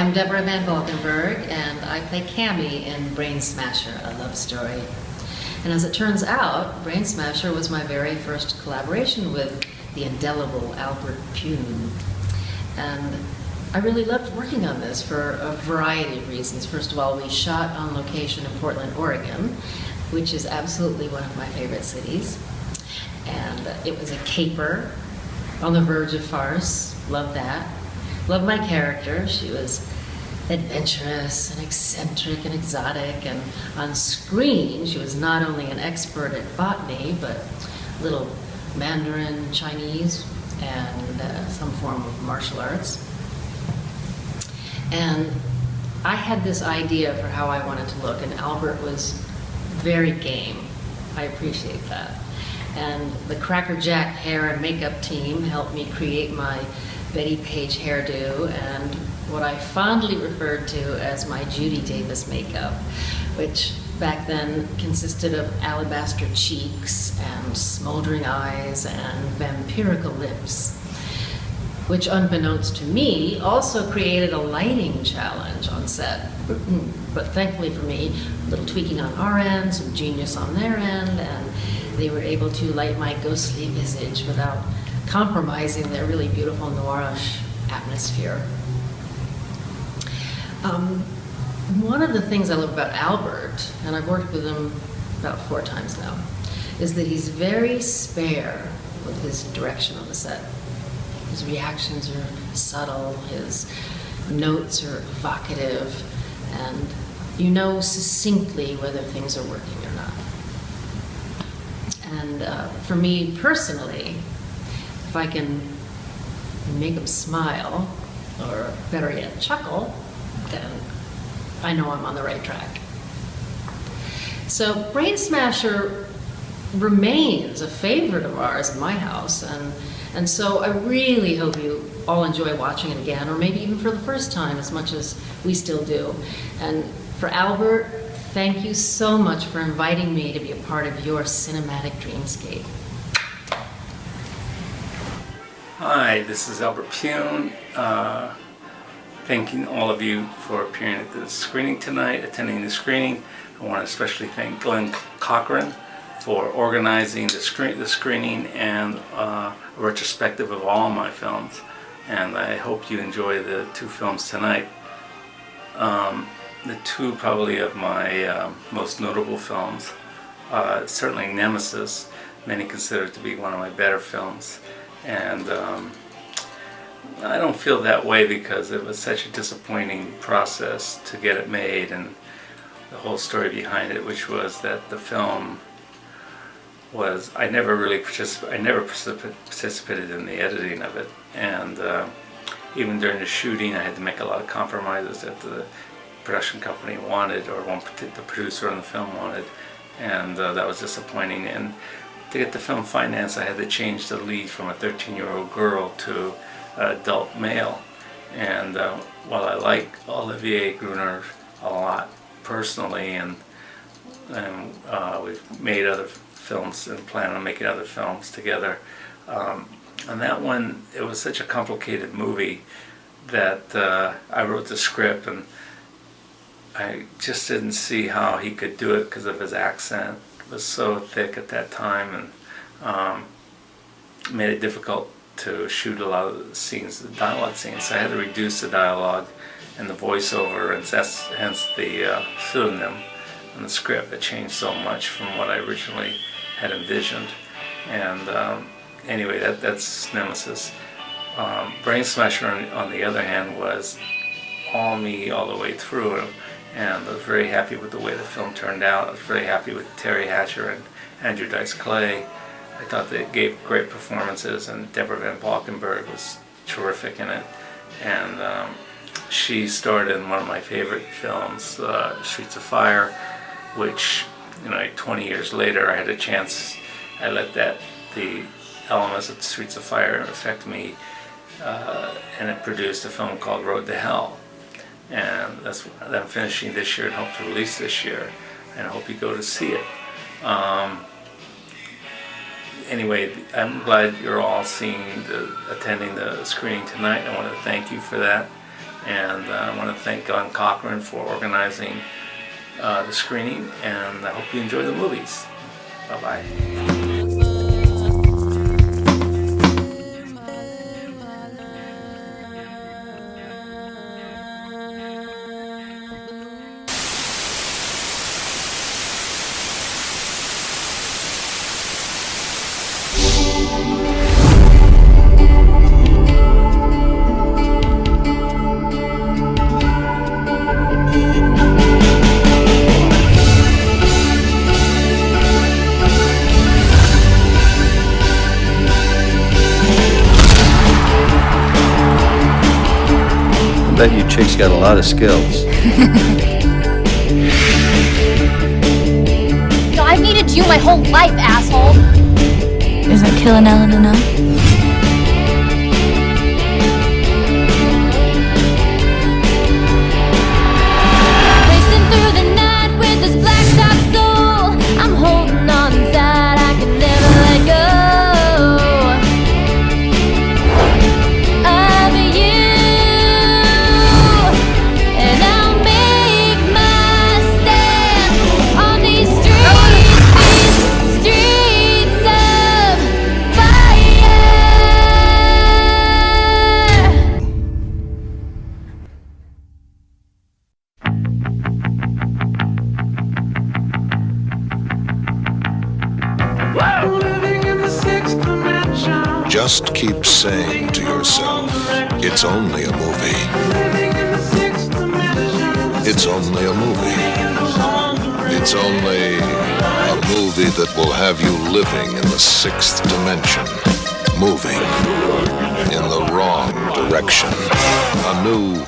I'm Deborah Van Valkenburgh, and I play Cammy in Brainsmasher, a love story. And as it turns out, Brainsmasher was my very first collaboration with the indelible Albert Pyun. And I really loved working on this for a variety of reasons. First of all, we shot on location in Portland, Oregon, which is absolutely one of my favorite cities. And it was a caper on the verge of farce. Love that. Loved my character. She was adventurous and eccentric and exotic, and on screen she was not only an expert at botany, but little Mandarin Chinese and some form of martial arts. And I had this idea for how I wanted to look, and Albert was very game. I appreciate that. And the Cracker Jack hair and makeup team helped me create my Betty Page hairdo and what I fondly referred to as my Judy Davis makeup, which back then consisted of alabaster cheeks and smoldering eyes and vampirical lips, which unbeknownst to me also created a lighting challenge on set. But thankfully for me, a little tweaking on our end, some genius on their end, and they were able to light my ghostly visage without compromising their really beautiful noirish atmosphere. One of the things I love about Albert, and I've worked with him about 4 times now, is that he's very spare with his direction on the set. His reactions are subtle, his notes are evocative, and you know succinctly whether things are working or not. And for me personally, if I can make him smile, or better yet, chuckle, then I know I'm on the right track. So Brainsmasher remains a favorite of ours in my house, and so I really hope you all enjoy watching it again, or maybe even for the first time as much as we still do. And for Albert, thank you so much for inviting me to be a part of your cinematic dreamscape. Hi, this is Albert Pyun. Thanking all of you for appearing at the screening tonight, attending the screening. I want to especially thank Glenn Cochran for organizing the screening and a retrospective of all my films. And I hope you enjoy the 2 films tonight. The 2 probably of my most notable films, certainly Nemesis, many consider it to be one of my better films. And I don't feel that way because it was such a disappointing process to get it made, and the whole story behind it, which was that the film was, I never participated in the editing of it, and even during the shooting I had to make a lot of compromises that the production company wanted, or the producer on the film wanted, and that was disappointing. And to get the film financed, I had to change the lead from a 13-year-old girl to an adult male. And while I like Olivier Gruner a lot personally, and we've made other films and plan on making other films together, on that one, it was such a complicated movie that I wrote the script, and I just didn't see how he could do it because of his accent. It was so thick at that time, and made it difficult to shoot a lot of the scenes, the dialogue scenes. So I had to reduce the dialogue and the voiceover, and hence the pseudonym and the script. It changed so much from what I originally had envisioned. And anyway, that's Nemesis. Brainsmasher, on the other hand, was all me all the way through, and I was very happy with the way the film turned out. I was very happy with Terry Hatcher and Andrew Dice Clay. I thought they gave great performances, and Deborah Van Valkenburgh was terrific in it. And she starred in one of my favorite films, Streets of Fire, which, 20 years later I had a chance. I let the elements of Streets of Fire affect me, and it produced a film called Road to Hell. And that's what I'm finishing this year and hope to release this year, and I hope you go to see it. Anyway, I'm glad you're all attending the screening tonight. I want to thank you for that, And I want to thank Don Cochran for organizing the screening, and I hope you enjoy the movies. Bye-bye. I bet you chicks got a lot of skills. No, I've needed you my whole life, asshole. Isn't killing Ellen enough? Racing through the night with this black top soul. I'm holding on tight, I can never let go of you. And I'll make my stand on these streets of fire. Just keep saying to yourself, it's only a movie. It's only a movie. It's only a movie that will have you living in the sixth dimension, moving in the wrong direction. A new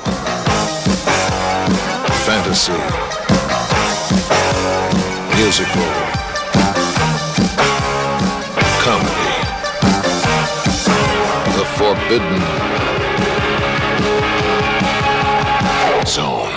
fantasy, musical, comedy. The Forbidden Zone.